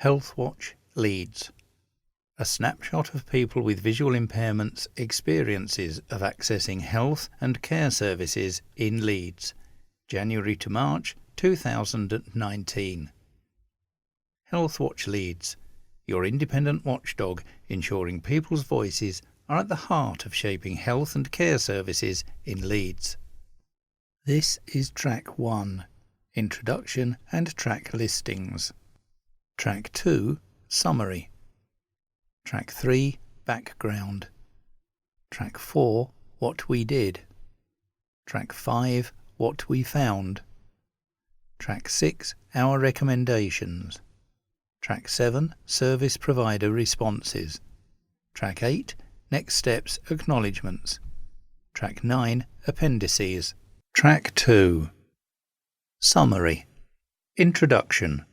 Healthwatch, Leeds. A snapshot of people with visual impairments' experiences of accessing health and care services in Leeds, January to March 2019. Healthwatch Leeds, your independent watchdog ensuring people's voices are at the heart of shaping health and care services in Leeds. This is Track 1, Introduction and Track Listings. Track 2, Summary. Track 3, Background. Track 4, What We Did. Track 5, What We Found. Track 6, Our Recommendations. Track 7, Service Provider Responses. Track 8, Next Steps Acknowledgements. Track 9, Appendices. Track 2. Summary. Introduction.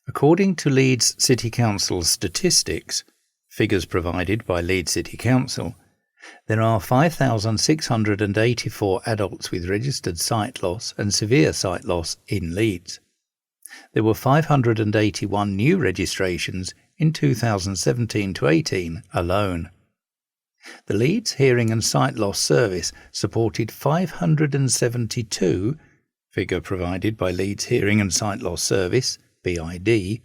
According to Leeds City Council's statistics, figures provided by Leeds City Council, there are 5,684 adults with registered sight loss and severe sight loss in Leeds. There were 581 new registrations in 2017-18 alone. The Leeds Hearing and Sight Loss Service supported 572, figure provided by Leeds Hearing and Sight Loss Service, BID,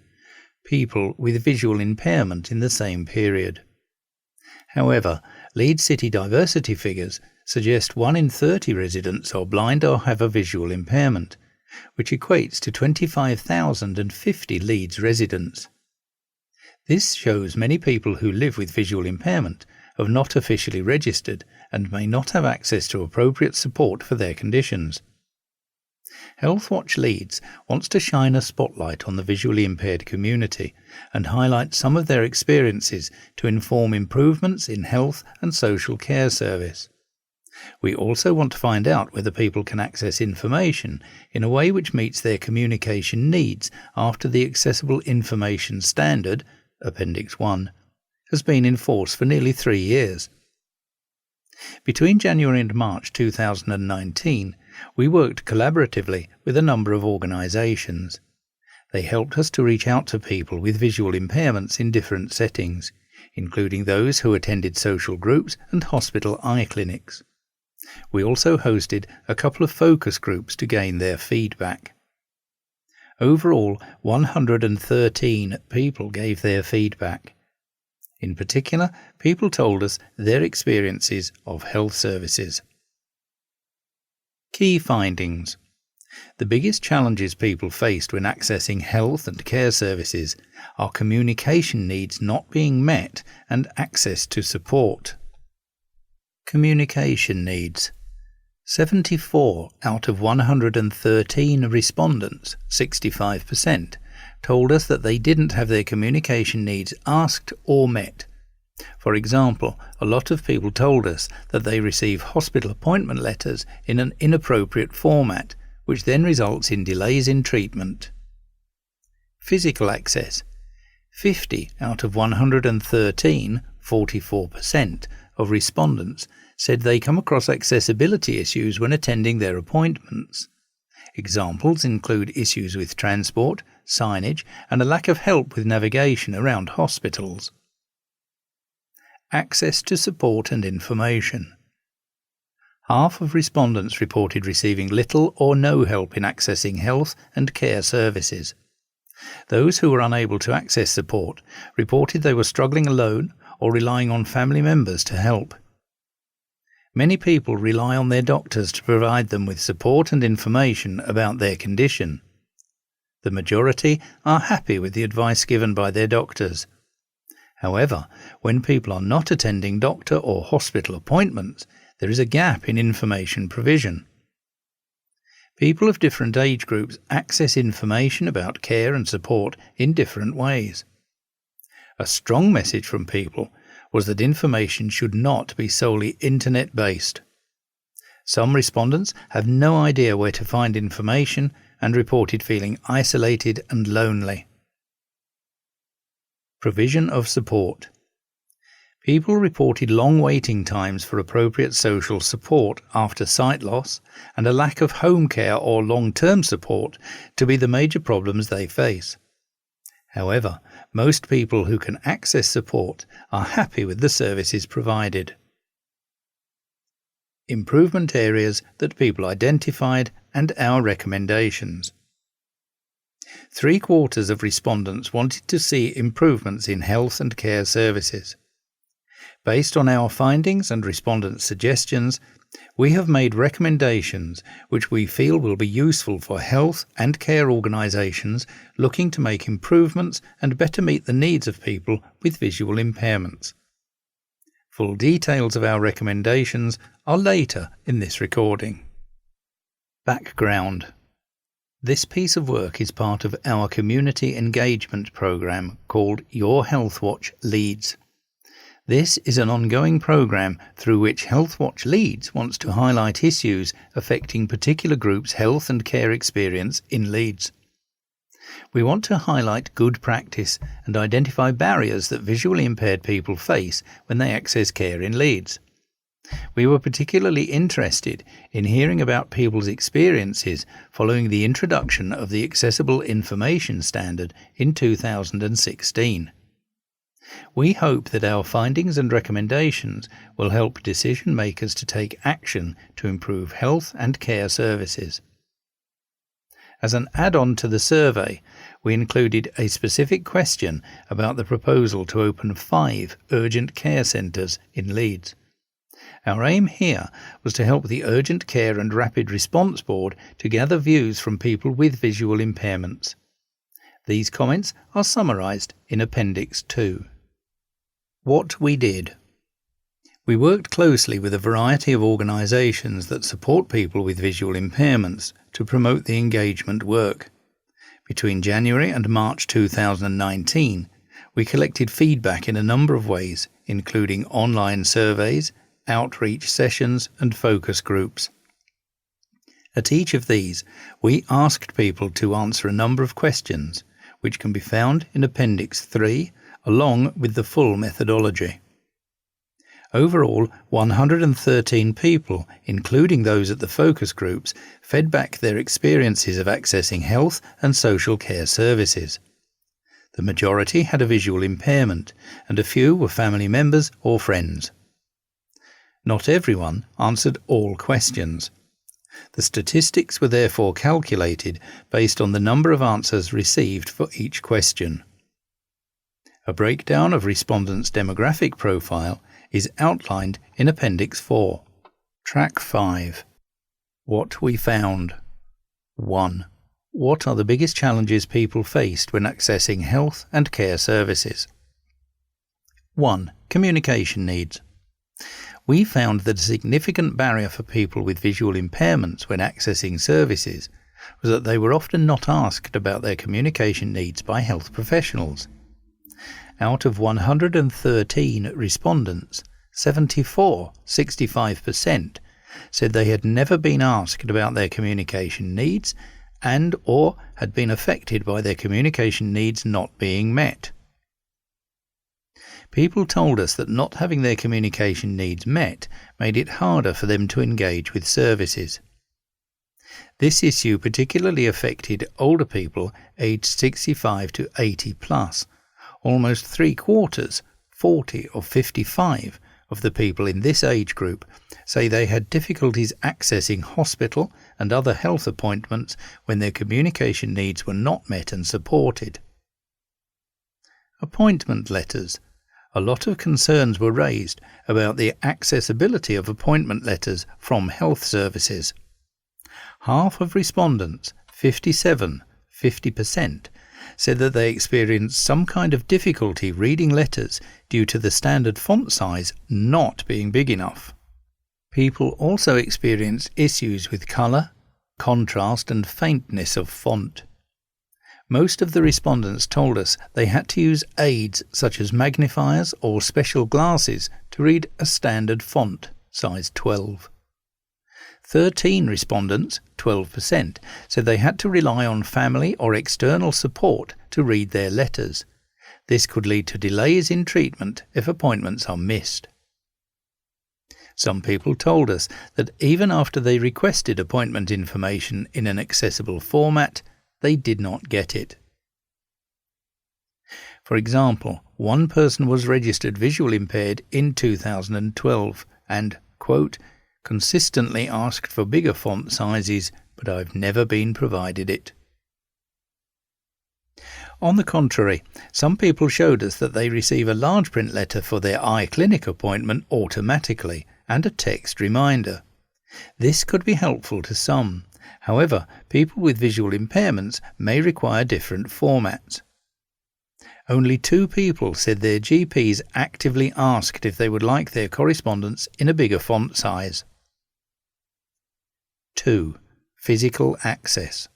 people with visual impairment in the same period. However, Leeds City diversity figures suggest 1 in 30 residents are blind or have a visual impairment, which equates to 25,050 Leeds residents. This shows many people who live with visual impairment are not officially registered and may not have access to appropriate support for their conditions. Healthwatch Leeds wants to shine a spotlight on the visually impaired community and highlight some of their experiences to inform improvements in health and social care service. We also want to find out whether people can access information in a way which meets their communication needs after the Accessible Information Standard, Appendix 1, has been in force for nearly 3 years. Between January and March 2019, we worked collaboratively with a number of organisations. They helped us to reach out to people with visual impairments in different settings, including those who attended social groups and hospital eye clinics. We also hosted a couple of focus groups to gain their feedback. Overall, 113 people gave their feedback. In particular, people told us their experiences of health services. Key findings. The biggest challenges people faced when accessing health and care services are communication needs not being met and access to support. Communication needs. 74 out of 113 respondents, 65%, told us that they didn't have their communication needs asked or met. For example, a lot of people told us that they receive hospital appointment letters in an inappropriate format, which then results in delays in treatment. Physical access. 50 out of 113, 44%, of respondents said they come across accessibility issues when attending their appointments. Examples include issues with transport, signage, and a lack of help with navigation around hospitals. Access to support and information. Half of respondents reported receiving little or no help in accessing health and care services. Those who were unable to access support reported they were struggling alone or relying on family members to help. Many people rely on their doctors to provide them with support and information about their condition. The majority are happy with the advice given by their doctors. However, when people are not attending doctor or hospital appointments, there is a gap in information provision. People of different age groups access information about care and support in different ways. A strong message from people was that information should not be solely internet-based. Some respondents have no idea where to find information and reported feeling isolated and lonely. Provision of support. People reported long waiting times for appropriate social support after sight loss and a lack of home care or long-term support to be the major problems they face. However, most people who can access support are happy with the services provided. Improvement areas that people identified and our recommendations. 3/4 of respondents wanted to see improvements in health and care services. Based on our findings and respondents' suggestions, we have made recommendations which we feel will be useful for health and care organisations looking to make improvements and better meet the needs of people with visual impairments. Full details of our recommendations are later in this recording. Background. This piece of work is part of our community engagement programme called Your Healthwatch Leeds. This is an ongoing programme through which Healthwatch Leeds wants to highlight issues affecting particular groups' health and care experience in Leeds. We want to highlight good practice and identify barriers that visually impaired people face when they access care in Leeds. We were particularly interested in hearing about people's experiences following the introduction of the Accessible Information Standard in 2016. We hope that our findings and recommendations will help decision makers to take action to improve health and care services. As an add-on to the survey, we included a specific question about the proposal to open 5 urgent care centres in Leeds. Our aim here was to help the Urgent Care and Rapid Response Board to gather views from people with visual impairments. These comments are summarised in Appendix 2. What we did. We worked closely with a variety of organisations that support people with visual impairments to promote the engagement work. Between January and March 2019, we collected feedback in a number of ways, including online surveys, outreach sessions and focus groups. At each of these, we asked people to answer a number of questions, which can be found in Appendix 3, along with the full methodology. Overall, 113 people, including those at the focus groups, fed back their experiences of accessing health and social care services. The majority had a visual impairment, and a few were family members or friends. Not everyone answered all questions. The statistics were therefore calculated based on the number of answers received for each question. A breakdown of respondents' demographic profile is outlined in Appendix 4. Track 5. What we found. 1. What are the biggest challenges people faced when accessing health and care services? 1. Communication needs. We found that a significant barrier for people with visual impairments when accessing services was that they were often not asked about their communication needs by health professionals. Out of 113 respondents, 65%, said they had never been asked about their communication needs and or had been affected by their communication needs not being met. People told us that not having their communication needs met made it harder for them to engage with services. This issue particularly affected older people aged 65 to 80 plus. Almost 3/4, 40 or 55, of the people in this age group say they had difficulties accessing hospital and other health appointments when their communication needs were not met and supported. Appointment letters. A lot of concerns were raised about the accessibility of appointment letters from health services. Half of respondents, 50%, said that they experienced some kind of difficulty reading letters due to the standard font size not being big enough. People also experienced issues with colour, contrast and faintness of font. Most of the respondents told us they had to use aids such as magnifiers or special glasses to read a standard font, size 12. 13 respondents, 12%, said they had to rely on family or external support to read their letters. This could lead to delays in treatment if appointments are missed. Some people told us that even after they requested appointment information in an accessible format, they did not get it. For example, one person was registered visually impaired in 2012 and, quote, consistently asked for bigger font sizes, but I've never been provided it. On the contrary, some people showed us that they receive a large print letter for their eye clinic appointment automatically and a text reminder. This could be helpful to some. However, people with visual impairments may require different formats. Only 2 people said their GPs actively asked if they would like their correspondence in a bigger font size. 2. Physical access.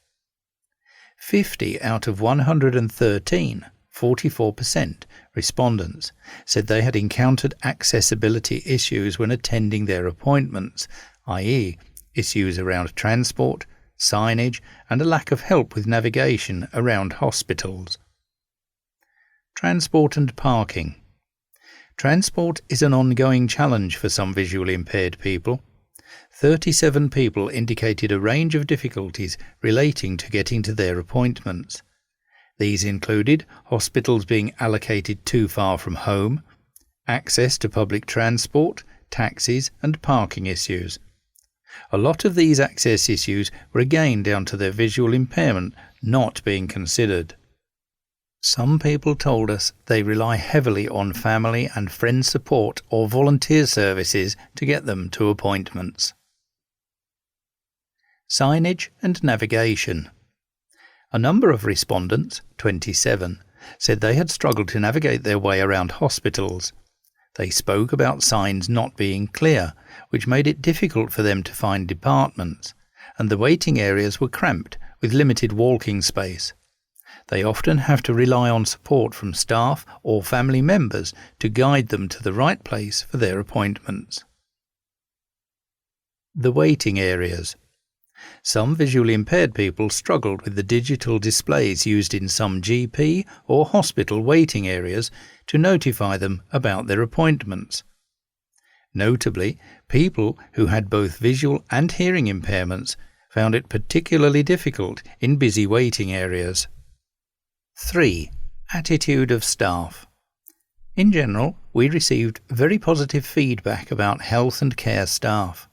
50 out of 113, 44%, respondents said they had encountered accessibility issues when attending their appointments, i.e., issues around transport, signage, and a lack of help with navigation around hospitals. Transport and parking. Transport is an ongoing challenge for some visually impaired people. 37 people indicated a range of difficulties relating to getting to their appointments. These included hospitals being allocated too far from home, access to public transport, taxis and parking issues. A lot of these access issues were again down to their visual impairment not being considered. Some people told us they rely heavily on family and friend support or volunteer services to get them to appointments. Signage and navigation. A number of respondents, 27, said they had struggled to navigate their way around hospitals. They spoke about signs not being clear, which made it difficult for them to find departments, and the waiting areas were cramped with limited walking space. They often have to rely on support from staff or family members to guide them to the right place for their appointments. The waiting areas. Some visually impaired people struggled with the digital displays used in some GP or hospital waiting areas to notify them about their appointments. Notably, people who had both visual and hearing impairments found it particularly difficult in busy waiting areas. 3. Attitude of staff. In general, we received very positive feedback about health and care staff.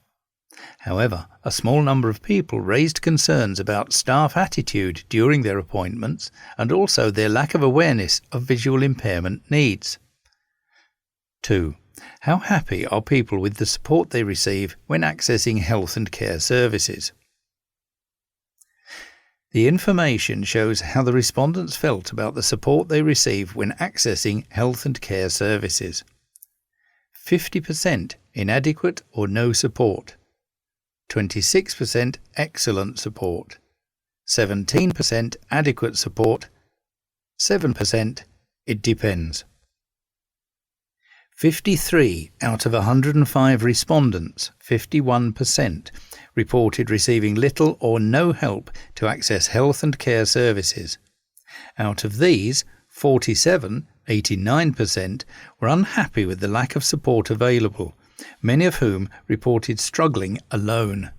However, a small number of people raised concerns about staff attitude during their appointments and also their lack of awareness of visual impairment needs. 2. How happy are people with the support they receive when accessing health and care services? The information shows how the respondents felt about the support they receive when accessing health and care services. 50% inadequate or no support. 26% excellent support. 17% adequate support. 7% it depends. 53 out of 105 respondents, 51%, reported receiving little or no help to access health and care services. Out of these, 47, 89%, were unhappy with the lack of support available, many of whom reported struggling alone.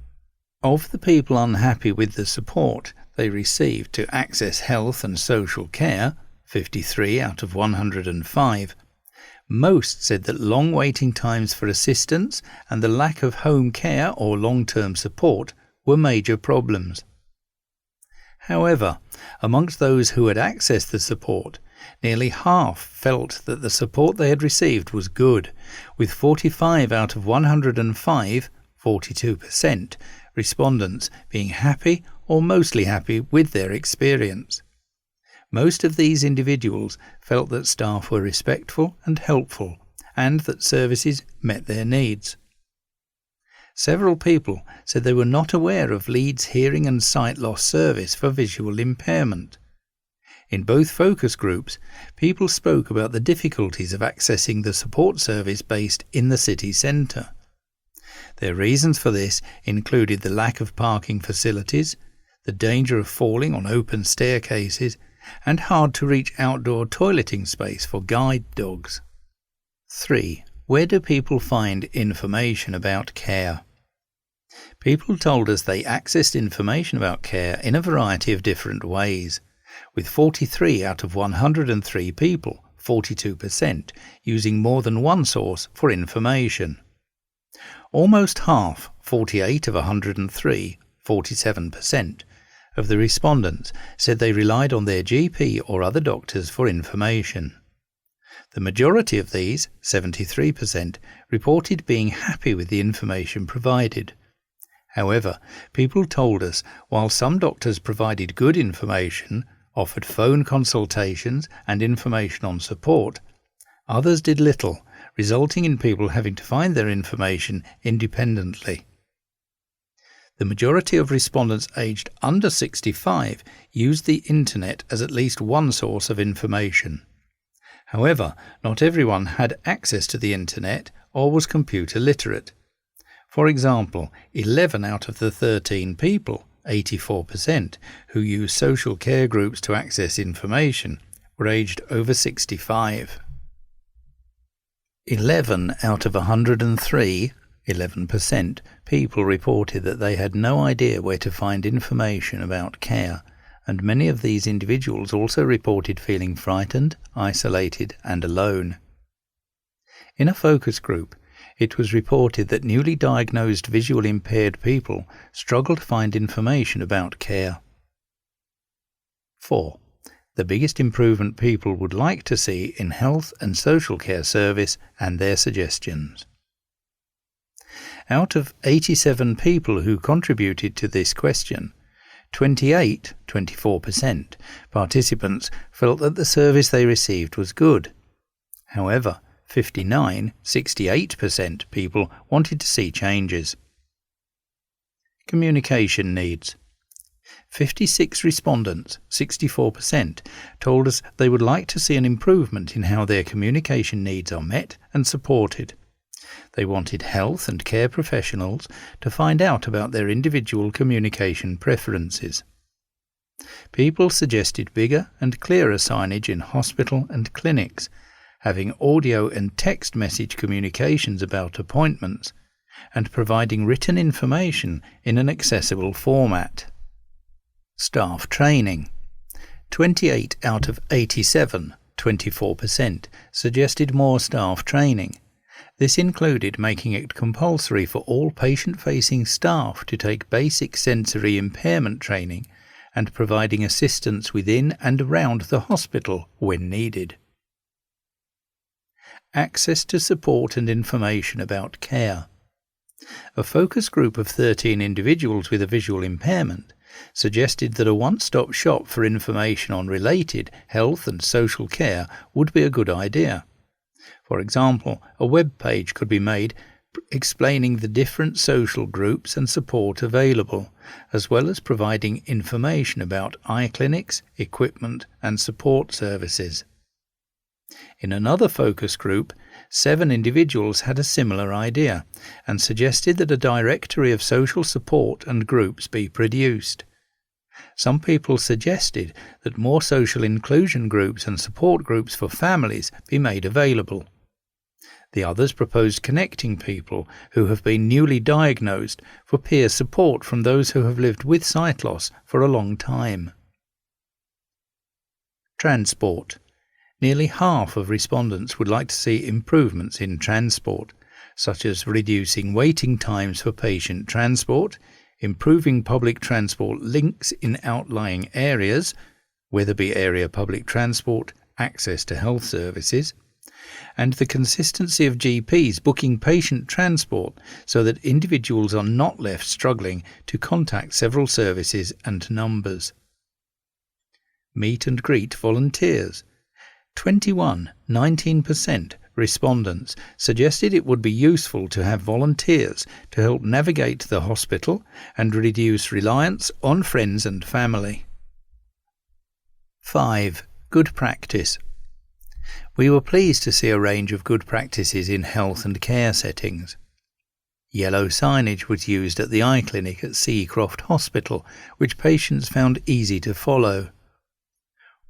Of the people unhappy with the support they received to access health and social care, 53 out of 105, most said that long waiting times for assistance and the lack of home care or long-term support were major problems. However, amongst those who had accessed the support, nearly half felt that the support they had received was good, with 45 out of 105, 42%, respondents being happy or mostly happy with their experience. Most of these individuals felt that staff were respectful and helpful, and that services met their needs. Several people said they were not aware of Leeds' hearing and sight loss service for visual impairment. In both focus groups, people spoke about the difficulties of accessing the support service based in the city centre. Their reasons for this included the lack of parking facilities, the danger of falling on open staircases, and hard-to-reach outdoor toileting space for guide dogs. 3. Where do people find information about care? People told us they accessed information about care in a variety of different ways. with 43 out of 103 people, 42%, using more than one source for information. Almost half, 48 of 103, 47%, of the respondents said they relied on their GP or other doctors for information. The majority of these, 73%, reported being happy with the information provided. However, people told us while some doctors provided good information, offered phone consultations and information on support, others did little, resulting in people having to find their information independently. The majority of respondents aged under 65 used the internet as at least one source of information. However, not everyone had access to the internet or was computer literate. For example, 11 out of the 13 people, 84%, who use social care groups to access information were aged over 65. 11 out of 103, 11%, people reported that they had no idea where to find information about care, and many of these individuals also reported feeling frightened, isolated, and alone. In a focus group, it was reported that newly diagnosed visually impaired people struggle to find information about care. 4. The biggest improvement people would like to see in health and social care service and their suggestions. Out of 87 people who contributed to this question, 24% participants felt that the service they received was good. However, 68% people wanted to see changes. Communication needs. 56 respondents, 64%, told us they would like to see an improvement in how their communication needs are met and supported. They wanted health and care professionals to find out about their individual communication preferences. People suggested bigger and clearer signage in hospital and clinics, having audio and text message communications about appointments, and providing written information in an accessible format. Staff training. 28 out of 87, 24%, suggested more staff training. This included making it compulsory for all patient-facing staff to take basic sensory impairment training and providing assistance within and around the hospital when needed. Access to support and information about care. A focus group of 13 individuals with a visual impairment suggested that a one-stop shop for information on related health and social care would be a good idea. For example, a web page could be made explaining the different social groups and support available, as well as providing information about eye clinics, equipment and support services. In another focus group, 7 individuals had a similar idea and suggested that a directory of social support and groups be produced. Some people suggested that more social inclusion groups and support groups for families be made available. The others proposed connecting people who have been newly diagnosed for peer support from those who have lived with sight loss for a long time. Transport. Nearly half of respondents would like to see improvements in transport, such as reducing waiting times for patient transport, improving public transport links in outlying areas, whether be area public transport, access to health services, and the consistency of GPs booking patient transport so that individuals are not left struggling to contact several services and numbers. Meet and greet volunteers. 19% respondents suggested it would be useful to have volunteers to help navigate the hospital and reduce reliance on friends and family. 5. Good practice. We were pleased to see a range of good practices in health and care settings. Yellow signage was used at the eye clinic at Seacroft Hospital, which patients found easy to follow.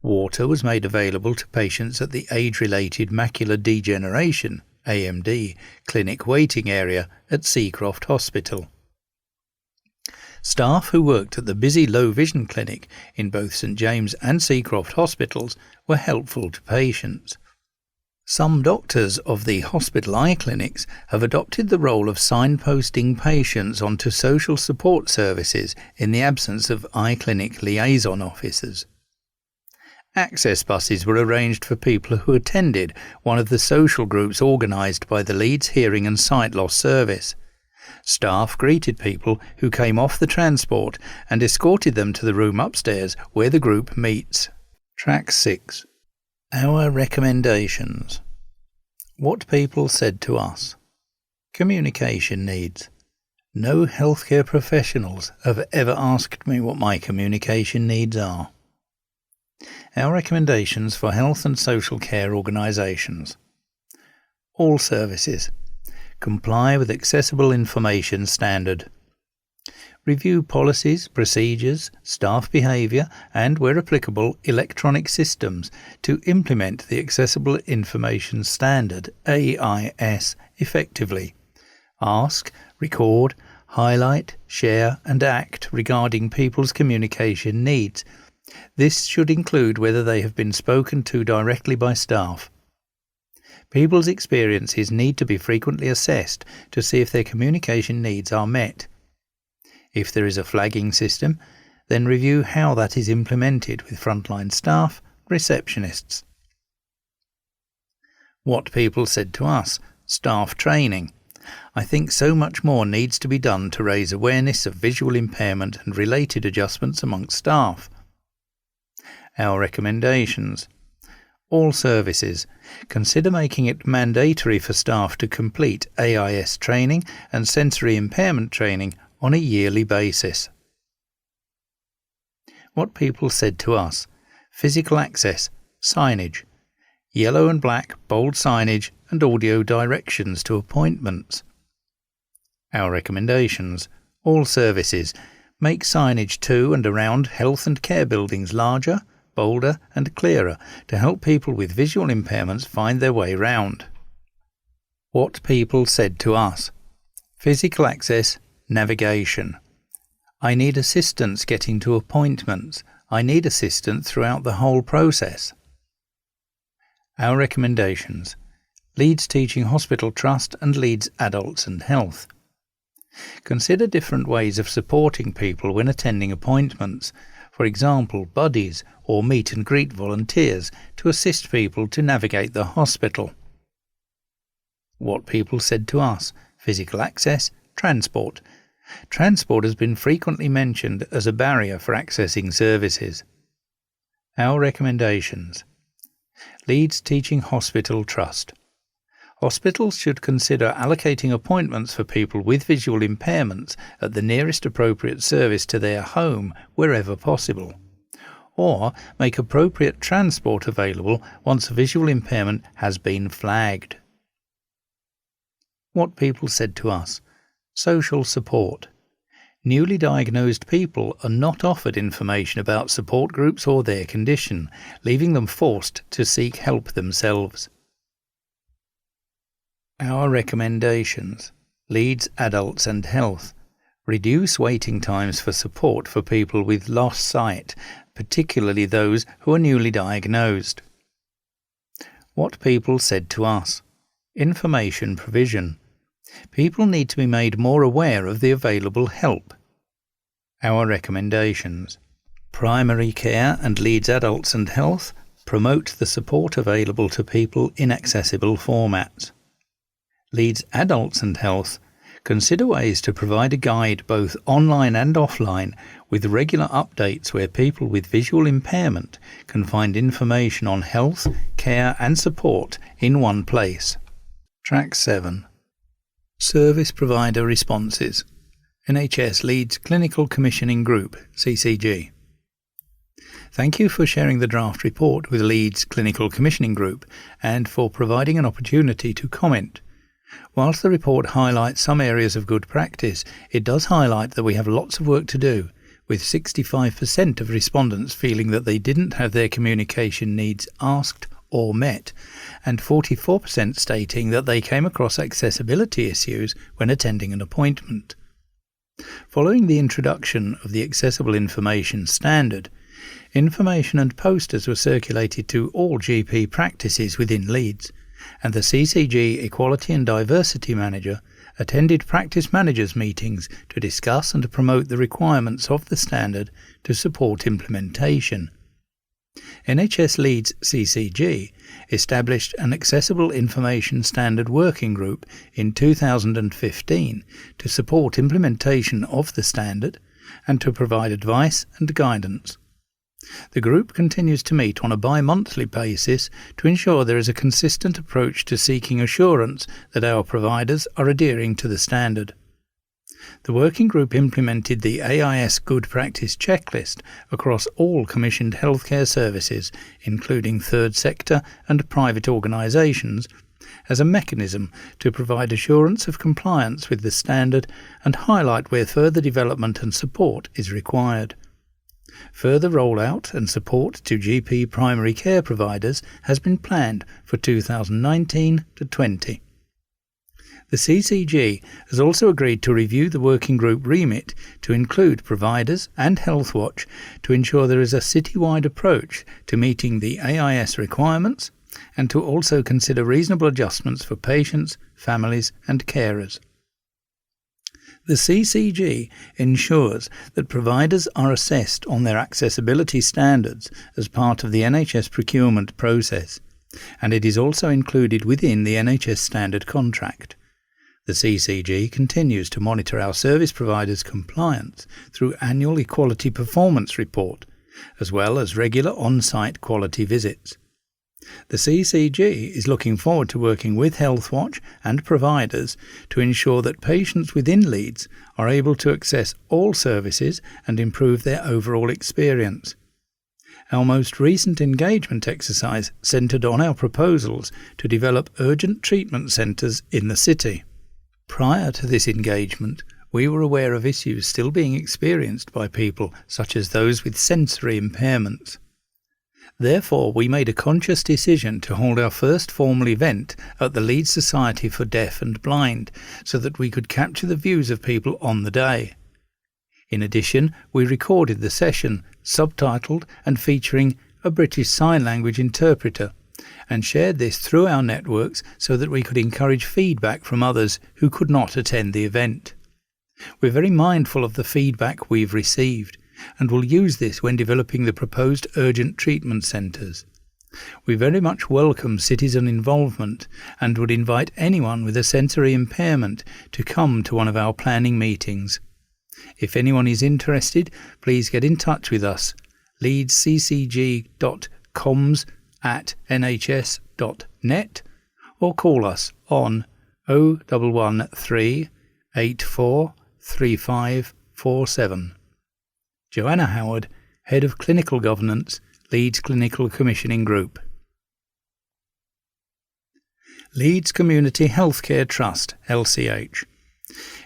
Water was made available to patients at the Age-Related Macular Degeneration (AMD) clinic waiting area at Seacroft Hospital. Staff who worked at the busy low vision clinic in both St James and Seacroft hospitals were helpful to patients. Some doctors of the hospital eye clinics have adopted the role of signposting patients onto social support services in the absence of eye clinic liaison officers. Access buses were arranged for people who attended one of the social groups organised by the Leeds Hearing and Sight Loss Service. Staff greeted people who came off the transport and escorted them to the room upstairs where the group meets. Track 6. Our recommendations. What people said to us. Communication needs. No healthcare professionals have ever asked me what my communication needs are. Our recommendations for health and social care organisations. All services. Comply with accessible information standard. Review policies, procedures, staff behaviour and, where applicable, electronic systems to implement the Accessible Information Standard AIS effectively. Ask, record, highlight, share and act regarding people's communication needs. This should include whether they have been spoken to directly by staff. People's experiences need to be frequently assessed to see if their communication needs are met. If there is a flagging system, then review how that is implemented with frontline staff, receptionists. What people said to us. Staff training. I think so much more needs to be done to raise awareness of visual impairment and related adjustments amongst staff. Our recommendations. All services. Consider making it mandatory for staff to complete AIS training and sensory impairment training on a yearly basis. What people said to us. Physical access, signage, yellow and black bold signage and audio directions to appointments. Our recommendations. All services. Make signage to and around health and care buildings larger, bolder and clearer to help people with visual impairments find their way round. What people said to us. Physical access, navigation. I need assistance getting to appointments. I need assistance throughout the whole process. Our recommendations. Leeds Teaching Hospital Trust and Leeds Adults and Health. Consider different ways of supporting people when attending appointments, for example buddies or meet and greet volunteers to assist people to navigate the hospital. What people said to us. Physical access, transport. Transport has been frequently mentioned as a barrier for accessing services. Our recommendations. Leeds Teaching Hospital Trust. Hospitals should consider allocating appointments for people with visual impairments at the nearest appropriate service to their home wherever possible, or make appropriate transport available once a visual impairment has been flagged. What people said to us. Social support. Newly diagnosed people are not offered information about support groups or their condition, leaving them forced to seek help themselves. Our recommendations. Leeds Adults and Health. Reduce waiting times for support for people with lost sight, particularly those who are newly diagnosed. What people said to us. Information provision. People need to be made more aware of the available help. Our recommendations. Primary care and Leeds Adults and Health promote the support available to people in accessible formats. Leeds Adults and Health consider ways to provide a guide both online and offline with regular updates where people with visual impairment can find information on health, care and support in one place. Track 7. Service Provider Responses. NHS Leeds Clinical Commissioning Group, CCG. Thank you for sharing the draft report with Leeds Clinical Commissioning Group and for providing an opportunity to comment. Whilst the report highlights some areas of good practice, it does highlight that we have lots of work to do, with 65% of respondents feeling that they didn't have their communication needs asked or met, and 44% stating that they came across accessibility issues when attending an appointment. Following the introduction of the Accessible Information Standard, information and posters were circulated to all GP practices within Leeds, and the CCG Equality and Diversity Manager attended practice managers' meetings to discuss and promote the requirements of the standard to support implementation. NHS Leeds CCG established an Accessible Information Standard Working Group in 2015 to support implementation of the standard and to provide advice and guidance. The group continues to meet on a bi-monthly basis to ensure there is a consistent approach to seeking assurance that our providers are adhering to the standard. The working group implemented the AIS Good Practice Checklist across all commissioned healthcare services, including third sector and private organisations, as a mechanism to provide assurance of compliance with the standard and highlight where further development and support is required. Further rollout and support to GP primary care providers has been planned for 2019-20. The CCG has also agreed to review the working group remit to include providers and Healthwatch to ensure there is a citywide approach to meeting the AIS requirements and to also consider reasonable adjustments for patients, families and carers. The CCG ensures that providers are assessed on their accessibility standards as part of the NHS procurement process, and it is also included within the NHS standard contract. The CCG continues to monitor our service providers' compliance through annual Equality Performance Report, as well as regular on-site quality visits. The CCG is looking forward to working with Healthwatch and providers to ensure that patients within Leeds are able to access all services and improve their overall experience. Our most recent engagement exercise centred on our proposals to develop urgent treatment centres in the city. Prior to this engagement, we were aware of issues still being experienced by people such as those with sensory impairments. Therefore, we made a conscious decision to hold our first formal event at the Leeds Society for Deaf and Blind so that we could capture the views of people on the day. In addition, we recorded the session, subtitled and featuring a British Sign Language interpreter, and shared this through our networks so that we could encourage feedback from others who could not attend the event. We're very mindful of the feedback we've received and will use this when developing the proposed urgent treatment centres. We very much welcome citizen involvement and would invite anyone with a sensory impairment to come to one of our planning meetings. If anyone is interested, please get in touch with us, leedsccg.coms@nhs.net, or call us on 0113 84 3547. Joanna Howard, Head of Clinical Governance, Leeds Clinical Commissioning Group. Leeds Community Healthcare Trust, LCH.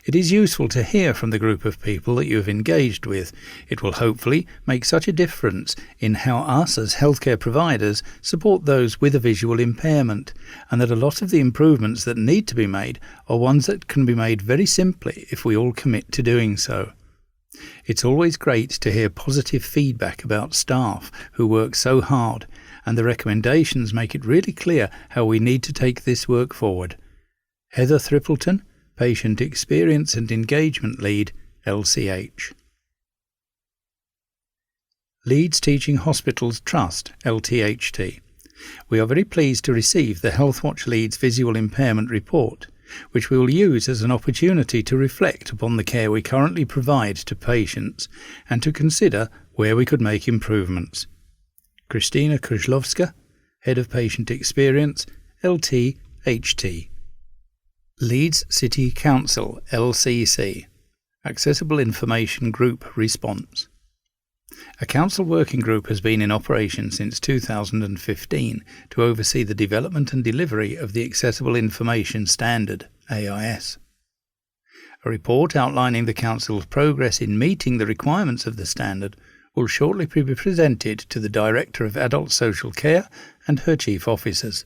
It is useful to hear from the group of people that you have engaged with. It will hopefully make such a difference in how us as healthcare providers support those with a visual impairment, and that a lot of the improvements that need to be made are ones that can be made very simply if we all commit to doing so. It's always great to hear positive feedback about staff who work so hard, and the recommendations make it really clear how we need to take this work forward. Heather Thrippleton, Patient Experience and Engagement Lead, LCH. Leeds Teaching Hospitals Trust, LTHT. We are very pleased to receive the Healthwatch Leeds Visual Impairment Report, which we will use as an opportunity to reflect upon the care we currently provide to patients and to consider where we could make improvements. Christina Krzyzlowska, Head of Patient Experience, LTHT. Leeds City Council, LCC. Accessible Information Group Response. A council working group has been in operation since 2015 to oversee the development and delivery of the Accessible Information Standard, AIS. A report outlining the council's progress in meeting the requirements of the standard will shortly be presented to the Director of Adult Social Care and her chief officers.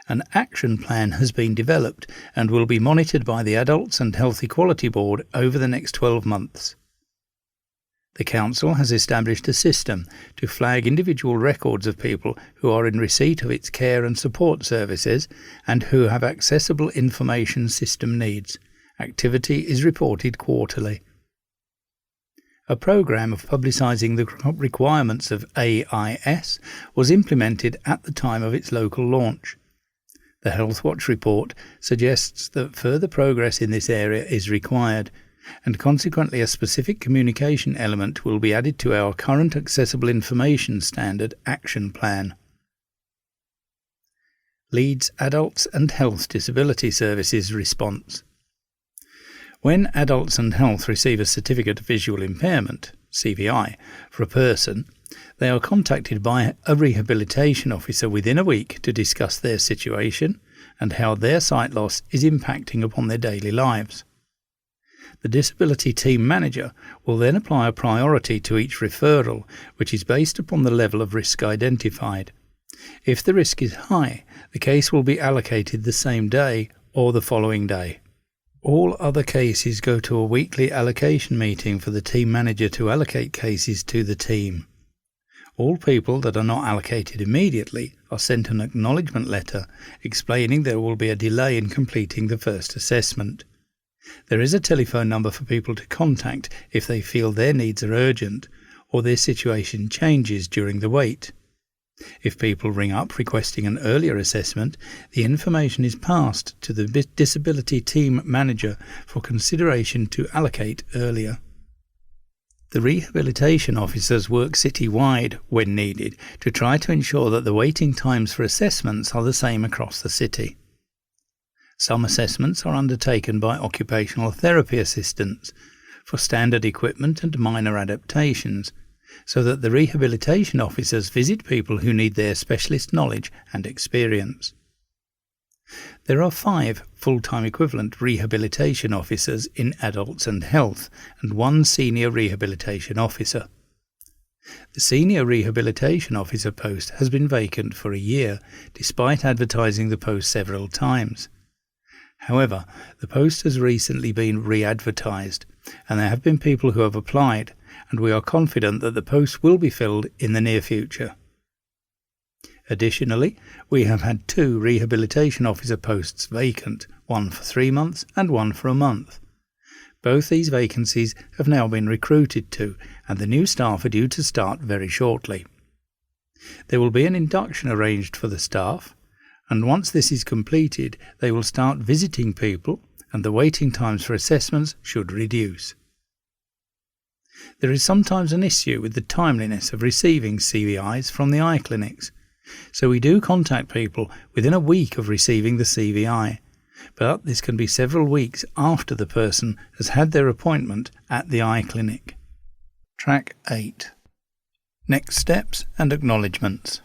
An action plan has been developed and will be monitored by the Adults and Health Equality Board over the next 12 months. The Council has established a system to flag individual records of people who are in receipt of its care and support services and who have accessible information system needs. Activity is reported quarterly. A programme of publicising the requirements of AIS was implemented at the time of its local launch. The Healthwatch report suggests that further progress in this area is required, and consequently a specific communication element will be added to our current Accessible Information Standard Action Plan. Leeds Adults and Health Disability Services response. When Adults and Health receive a Certificate of Visual Impairment, CVI, for a person, they are contacted by a rehabilitation officer within a week to discuss their situation and how their sight loss is impacting upon their daily lives. The disability team manager will then apply a priority to each referral, which is based upon the level of risk identified. If the risk is high, the case will be allocated the same day or the following day. All other cases go to a weekly allocation meeting for the team manager to allocate cases to the team. All people that are not allocated immediately are sent an acknowledgement letter explaining there will be a delay in completing the first assessment. There is a telephone number for people to contact if they feel their needs are urgent or their situation changes during the wait. If people ring up requesting an earlier assessment, the information is passed to the disability team manager for consideration to allocate earlier. The rehabilitation officers work city-wide when needed to try to ensure that the waiting times for assessments are the same across the city. Some assessments are undertaken by occupational therapy assistants for standard equipment and minor adaptations, so that the rehabilitation officers visit people who need their specialist knowledge and experience. There are 5 full-time equivalent rehabilitation officers in Adults and Health and 1 senior rehabilitation officer. The senior rehabilitation officer post has been vacant for a year, despite advertising the post several times. However, the post has recently been re-advertised, and there have been people who have applied, and we are confident that the post will be filled in the near future. Additionally, we have had 2 rehabilitation officer posts vacant, 1 for 3 months and 1 for a month. Both these vacancies have now been recruited to, and the new staff are due to start very shortly. There will be an induction arranged for the staff, and once this is completed, they will start visiting people, and the waiting times for assessments should reduce. There is sometimes an issue with the timeliness of receiving CVIs from the eye clinics, so we do contact people within a week of receiving the CVI, but this can be several weeks after the person has had their appointment at the eye clinic. Track 8. Next steps and acknowledgements.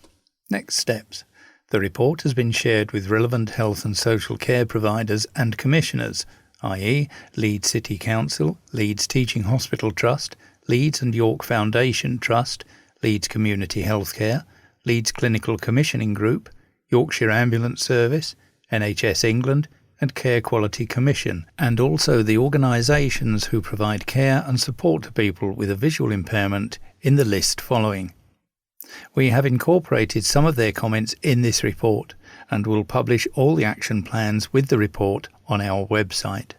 Next steps. The report has been shared with relevant health and social care providers and commissioners, i.e. Leeds City Council, Leeds Teaching Hospital Trust, Leeds and York Foundation Trust, Leeds Community Healthcare, Leeds Clinical Commissioning Group, Yorkshire Ambulance Service, NHS England and Care Quality Commission, and also the organisations who provide care and support to people with a visual impairment in the list following. We have incorporated some of their comments in this report and will publish all the action plans with the report on our website.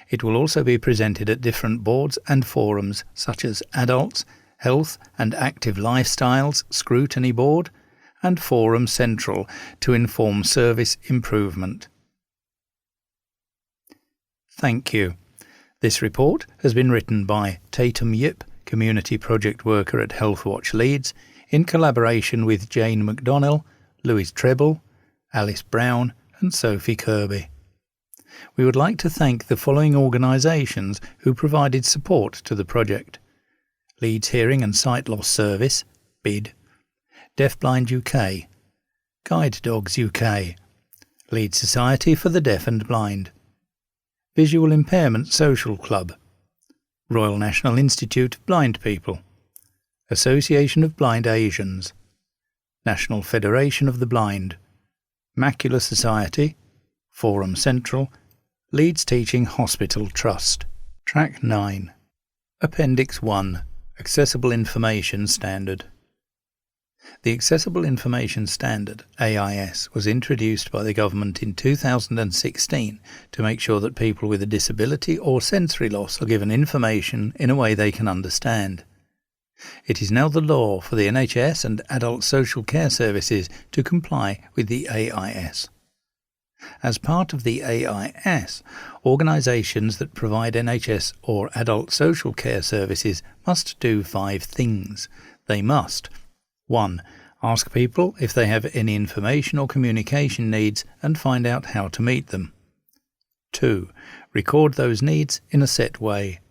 It will also be presented at different boards and forums such as Adults, Health and Active Lifestyles Scrutiny Board and Forum Central to inform service improvement. Thank you. This report has been written by Tatum Yip, Community Project Worker at Healthwatch Leeds, in collaboration with Jane McDonnell, Louise Treble, Alice Brown and Sophie Kirby. We would like to thank the following organisations who provided support to the project: Leeds Hearing and Sight Loss Service, BID, Deafblind UK, Guide Dogs UK, Leeds Society for the Deaf and Blind, Visual Impairment Social Club, Royal National Institute of Blind People, Association of Blind Asians, National Federation of the Blind, Macular Society, Forum Central, Leeds Teaching Hospital Trust. Track 9. Appendix 1. Accessible Information Standard. The Accessible Information Standard, AIS, was introduced by the government in 2016 to make sure that people with a disability or sensory loss are given information in a way they can understand. It is now the law for the NHS and adult social care services to comply with the AIS. As part of the AIS, organisations that provide NHS or adult social care services must do 5 things. They must: 1. Ask people if they have any information or communication needs and find out how to meet them. 2. Record those needs in a set way.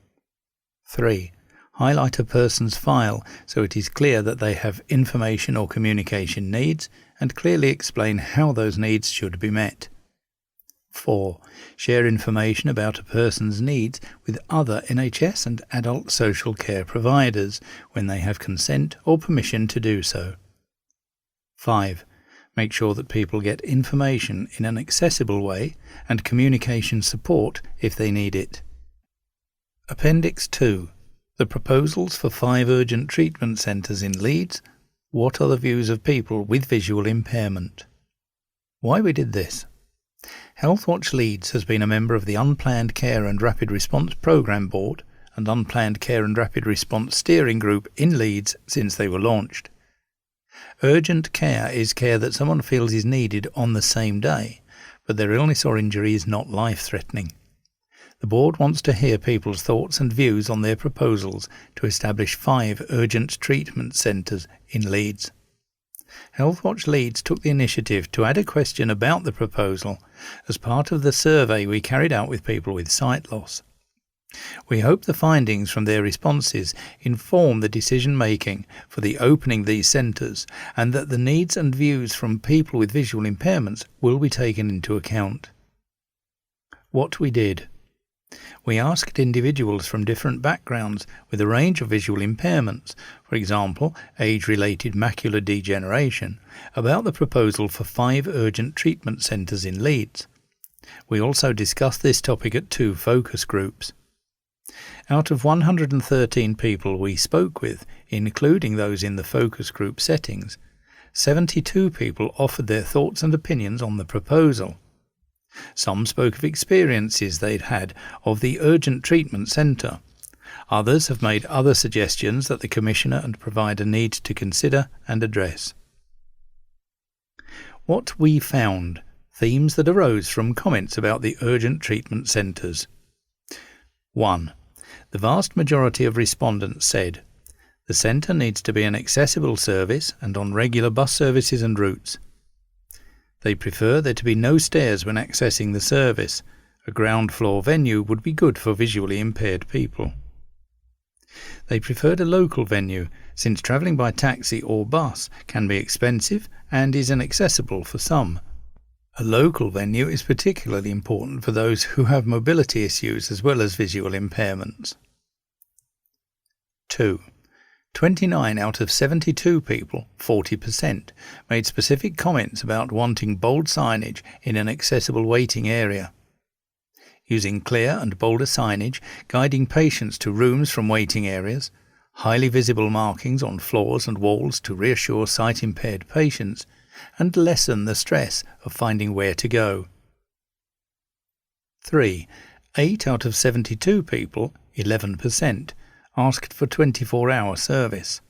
3. Highlight a person's file so it is clear that they have information or communication needs and clearly explain how those needs should be met. 4. Share information about a person's needs with other NHS and adult social care providers when they have consent or permission to do so. 5. Make sure that people get information in an accessible way and communication support if they need it. Appendix 2. The proposals for 5 urgent treatment centres in Leeds. What are the views of people with visual impairment? Why we did this? Healthwatch Leeds has been a member of the Unplanned Care and Rapid Response Programme Board and Unplanned Care and Rapid Response Steering Group in Leeds since they were launched. Urgent care is care that someone feels is needed on the same day, but their illness or injury is not life-threatening. The board wants to hear people's thoughts and views on their proposals to establish 5 urgent treatment centres in Leeds. Healthwatch Leeds took the initiative to add a question about the proposal as part of the survey we carried out with people with sight loss. We hope the findings from their responses inform the decision-making for the opening these centres and that the needs and views from people with visual impairments will be taken into account. What we did. We asked individuals from different backgrounds with a range of visual impairments, for example, age-related macular degeneration, about the proposal for 5 urgent treatment centres in Leeds. We also discussed this topic at 2 focus groups. Out of 113 people we spoke with, including those in the focus group settings, 72 people offered their thoughts and opinions on the proposal. Some spoke of experiences they'd had of the urgent treatment centre. Others have made other suggestions that the Commissioner and provider need to consider and address. What we found. Themes that arose from comments about the urgent treatment centres. 1. The vast majority of respondents said, the centre needs to be an accessible service and on regular bus services and routes. They prefer there to be no stairs when accessing the service. A ground floor venue would be good for visually impaired people. They preferred a local venue, since travelling by taxi or bus can be expensive and is inaccessible for some. A local venue is particularly important for those who have mobility issues as well as visual impairments. 2. 29 out of 72 people, 40%, made specific comments about wanting bold signage in an accessible waiting area. Using clear and bolder signage, guiding patients to rooms from waiting areas, highly visible markings on floors and walls to reassure sight-impaired patients, and lessen the stress of finding where to go. 3. 8 out of 72 people, 11%, asked for 24-hour service.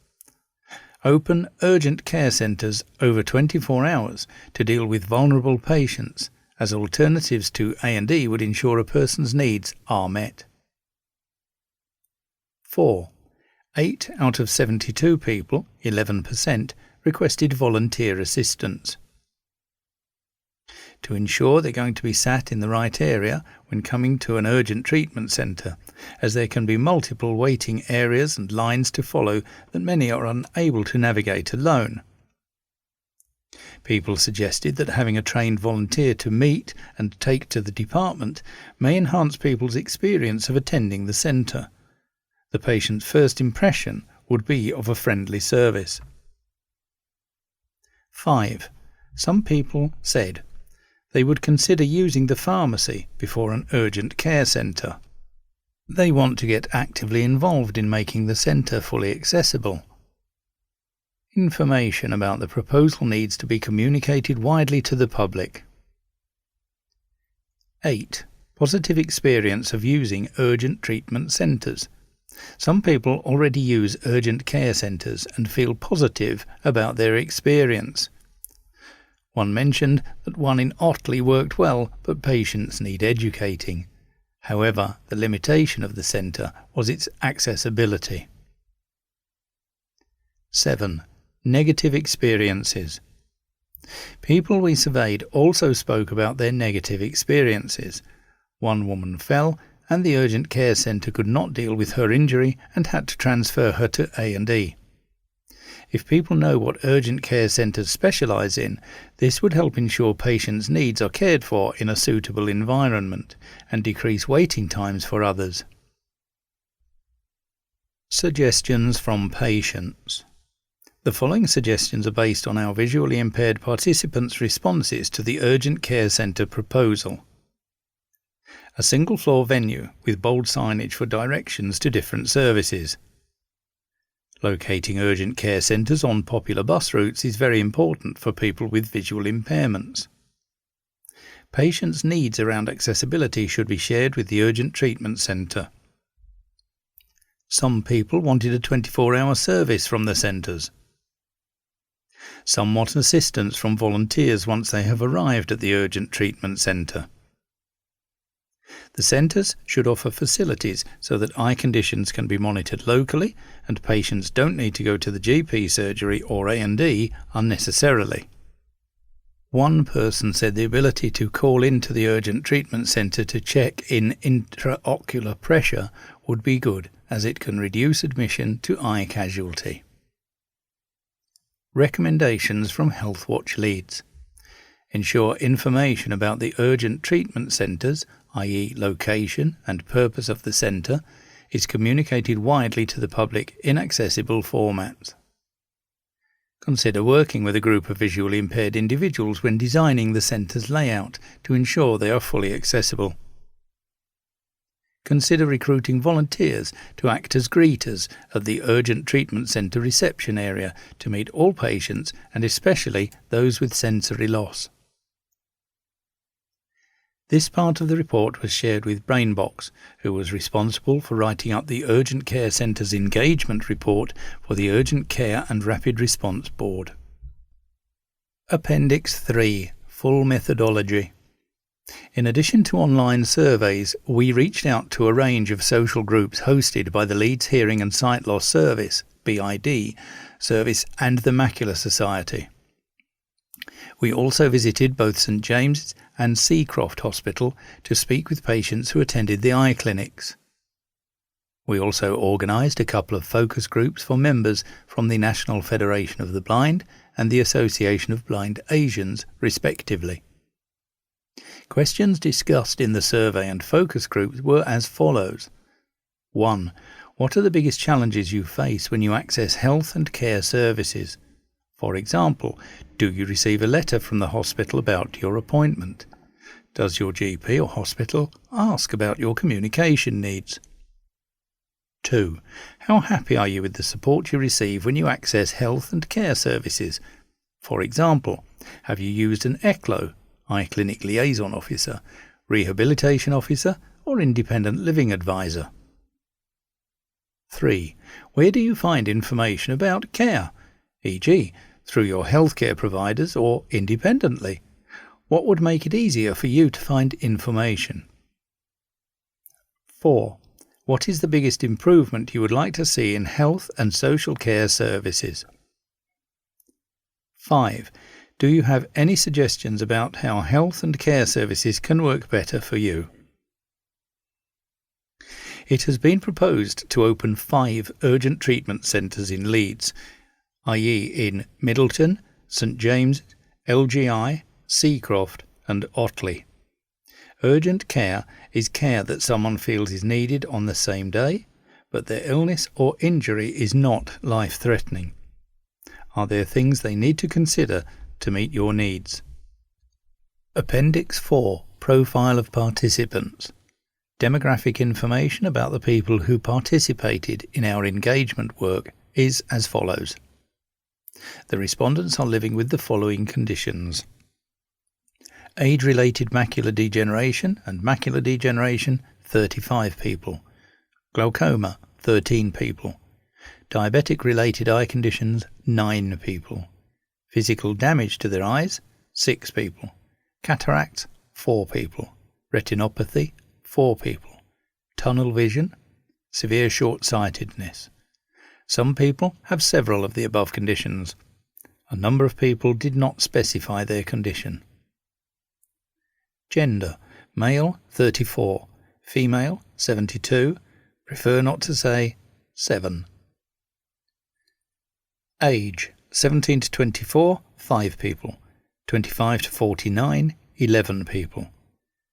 Open urgent care centres over 24 hours to deal with vulnerable patients, as alternatives to A&E would ensure a person's needs are met. 4. 8 out of 72 people, 11%, requested volunteer assistance. To ensure they're going to be sat in the right area when coming to an urgent treatment centre, as there can be multiple waiting areas and lines to follow that many are unable to navigate alone. People suggested that having a trained volunteer to meet and take to the department may enhance people's experience of attending the centre. The patient's first impression would be of a friendly service. 5. Some people said they would consider using the pharmacy before an urgent care centre. They want to get actively involved in making the centre fully accessible. Information about the proposal needs to be communicated widely to the public. 8. Positive experience of using urgent treatment centres. Some people already use urgent care centres and feel positive about their experience. One mentioned that one in Otley worked well, but patients need educating. However, the limitation of the centre was its accessibility. 7. Negative experiences. People we surveyed also spoke about their negative experiences. One woman fell, and the urgent care centre could not deal with her injury and had to transfer her to A&E. If people know what urgent care centres specialise in, this would help ensure patients' needs are cared for in a suitable environment and decrease waiting times for others. Suggestions from patients. The following suggestions are based on our visually impaired participants' responses to the urgent care centre proposal. A single-floor venue with bold signage for directions to different services. Locating urgent care centres on popular bus routes is very important for people with visual impairments. Patients' needs around accessibility should be shared with the urgent treatment centre. Some people wanted a 24-hour service from the centres. Some want assistance from volunteers once they have arrived at the urgent treatment centre. The centres should offer facilities so that eye conditions can be monitored locally and patients don't need to go to the GP surgery or A&E unnecessarily. One person said the ability to call into the urgent treatment centre to check in intraocular pressure would be good, as it can reduce admission to eye casualty. Recommendations from Healthwatch Leeds. Ensure information about the urgent treatment centres, i.e. location and purpose of the centre, is communicated widely to the public in accessible formats. Consider working with a group of visually impaired individuals when designing the centre's layout to ensure they are fully accessible. Consider recruiting volunteers to act as greeters at the urgent treatment centre reception area to meet all patients and especially those with sensory loss. This part of the report was shared with Brainbox, who was responsible for writing up the Urgent Care Centre's engagement report for the Urgent Care and Rapid Response Board. Appendix 3. Full Methodology. In addition to online surveys, we reached out to a range of social groups hosted by the Leeds Hearing and Sight Loss Service, BID, service and the Macular Society. We also visited both St James's and Seacroft Hospital to speak with patients who attended the eye clinics. We also organised a couple of focus groups for members from the National Federation of the Blind and the Association of Blind Asians, respectively. Questions discussed in the survey and focus groups were as follows. 1. What are the biggest challenges you face when you access health and care services? For example, do you receive a letter from the hospital about your appointment? Does your GP or hospital ask about your communication needs? 2. How happy are you with the support you receive when you access health and care services? For example, have you used an ECLO, Eye Clinic Liaison Officer, Rehabilitation Officer, or Independent Living Advisor? 3. Where do you find information about care, e.g., through your healthcare providers or independently? What would make it easier for you to find information? 4. What is the biggest improvement you would like to see in health and social care services? 5. Do you have any suggestions about how health and care services can work better for you? It has been proposed to open 5 urgent treatment centres in Leeds, i.e. in Middleton, St James, LGI, Seacroft and Otley. Urgent care is care that someone feels is needed on the same day, but their illness or injury is not life-threatening. Are there things they need to consider to meet your needs? Appendix 4. Profile of participants. Demographic information about the people who participated in our engagement work is as follows. The respondents are living with the following conditions: age-related macular degeneration and macular degeneration, 35 people. Glaucoma, 13 people. Diabetic-related eye conditions, 9 people. Physical damage to their eyes, 6 people. Cataracts, 4 people. Retinopathy, 4 people. Tunnel vision, severe short-sightedness. Some people have several of the above conditions. A number of people did not specify their condition. Gender: male 34, female 72, prefer not to say 7. Age: 17 to 24, 5 people. 25 to 49, 11 people.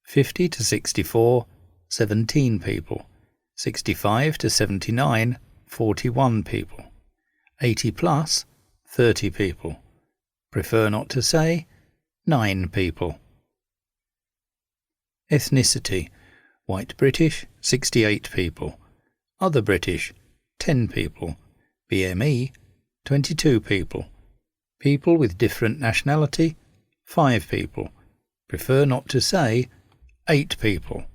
50 to 64, 17 people. 65 to 79, 41 people. 80 plus, 30 people. Prefer not to say 9 people. Ethnicity: white British, 68 people. Other British, 10 people. BME, 22 people. People with different nationality, 5 people. Prefer not to say 8 people.